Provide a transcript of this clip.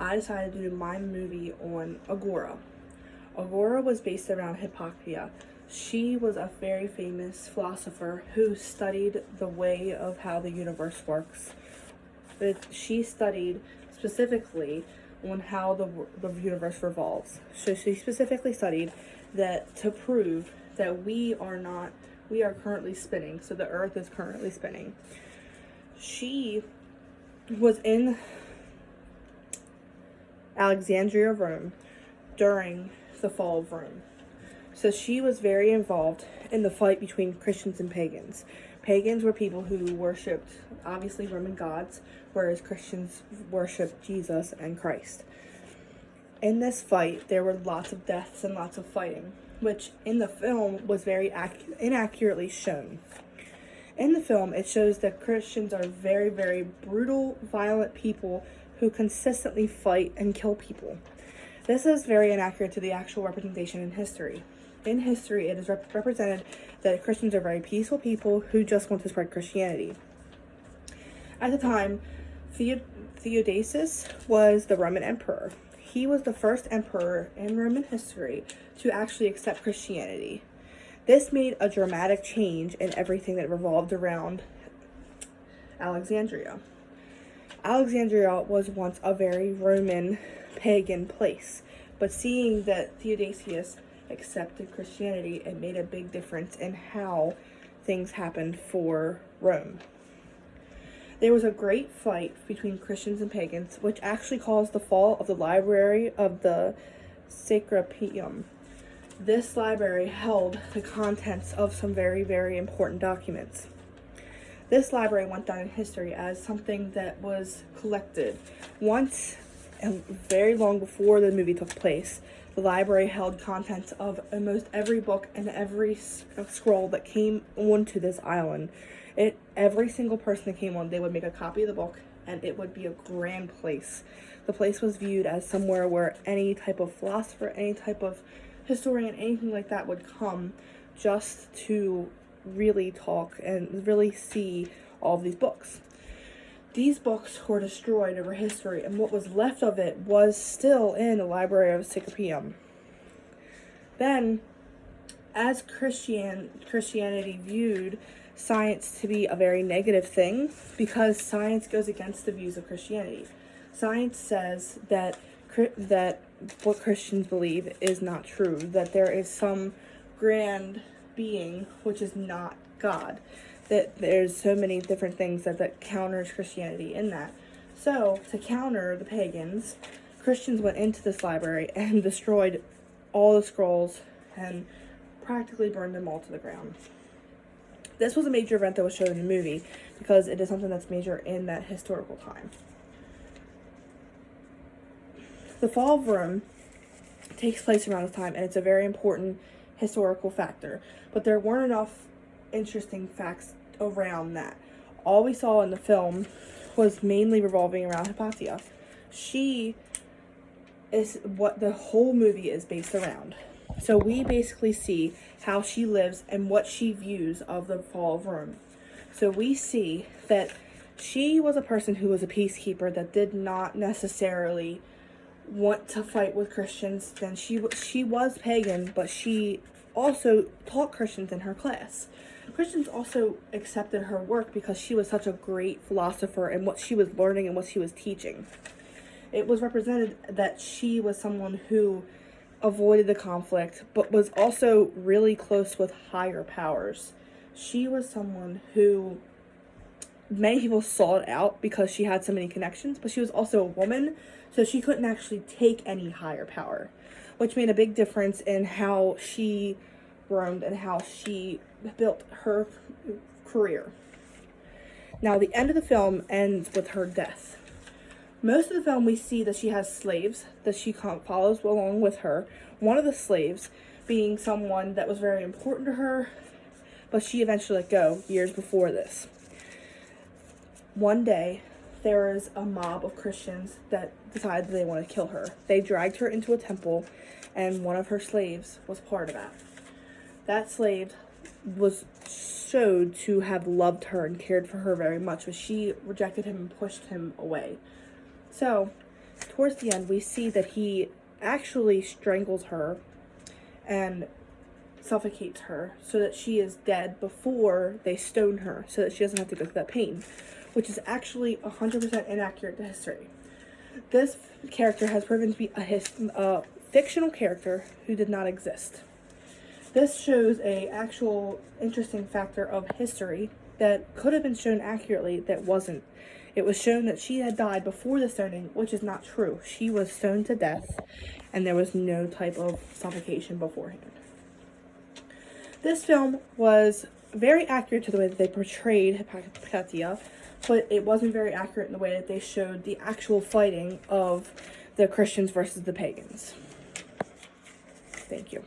I decided to do my movie on Agora. Agora was based around Hypatia. She was a very famous philosopher who studied the way of how the universe works. But she studied specifically on how the universe revolves. So she specifically studied that to prove that we are currently spinning, so the earth is currently spinning. She was in Alexandria, Rome, during the fall of Rome. So she was very involved in the fight between Christians and pagans. Pagans were people who worshipped, obviously, Roman gods, whereas Christians worshipped Jesus and Christ. In this fight, there were lots of deaths and lots of fighting, which in the film was very inaccurately shown. In the film, it shows that Christians are very, very brutal, violent people who consistently fight and kill people. This is very inaccurate to the actual representation in history. In history, it is represented that Christians are very peaceful people who just want to spread Christianity. At the time, Theodosius was the Roman emperor. He was the first emperor in Roman history to actually accept Christianity. This made a dramatic change in everything that revolved around Alexandria. Alexandria was once a very Roman pagan place, but seeing that Theodosius accepted Christianity, it made a big difference in how things happened for Rome. There was a great fight between Christians and pagans, which actually caused the fall of the library of the Sacropium. This library held the contents of some very, very important documents. This library went down in history as something that was collected. Once, and very long before the movie took place, the library held contents of almost every book and every scroll that came onto this island. Every single person that came on, they would make a copy of the book, and it would be a grand place. The place was viewed as somewhere where any type of philosopher, any type of historian, anything like that would come just to really talk and really see all of these books. These books were destroyed over history, and what was left of it was still in the Library of Sacropium. Then, as Christianity viewed science to be a very negative thing, because science goes against the views of Christianity. Science says that what Christians believe is not true, that there is some grand being which is not God, that there's so many different things that counters Christianity in that. So, to counter the pagans, Christians went into this library and destroyed all the scrolls and practically burned them all to the ground. This was a major event that was shown in the movie because it is something that's major in that historical time. The fall of Rome takes place around this time, and it's a very important historical factor. But there weren't enough interesting facts around that. All we saw in the film was mainly revolving around Hypatia. She is what the whole movie is based around. So we basically see how she lives and what she views of the fall of Rome. So we see that she was a person who was a peacekeeper that did not necessarily want to fight with Christians. Then she was pagan, but she also taught Christians in her class. Christians also accepted her work because she was such a great philosopher and what she was learning and what she was teaching. It was represented that she was someone who avoided the conflict, but was also really close with higher powers. She was someone who many people sought out because she had so many connections, but she was also a woman, so she couldn't actually take any higher power, which made a big difference in how she roamed and how she built her career. Now, the end of the film ends with her death. Most of the film, we see that she has slaves that she follows along with her. One of the slaves being someone that was very important to her, but she eventually let go years before this. One day, there was a mob of Christians that decided they wanted to kill her. They dragged her into a temple, and one of her slaves was part of that. That slave was showed to have loved her and cared for her very much, but she rejected him and pushed him away. So, towards the end, we see that he actually strangles her and suffocates her so that she is dead before they stone her, so that she doesn't have to go through that pain, which is actually 100% inaccurate to history. This character has proven to be a fictional character who did not exist. This shows a actual interesting factor of history that could have been shown accurately that wasn't. It was shown that she had died before the stoning, which is not true. She was stoned to death, and there was no type of suffocation beforehand. This film was very accurate to the way that they portrayed Hypatia, but it wasn't very accurate in the way that they showed the actual fighting of the Christians versus the pagans. Thank you.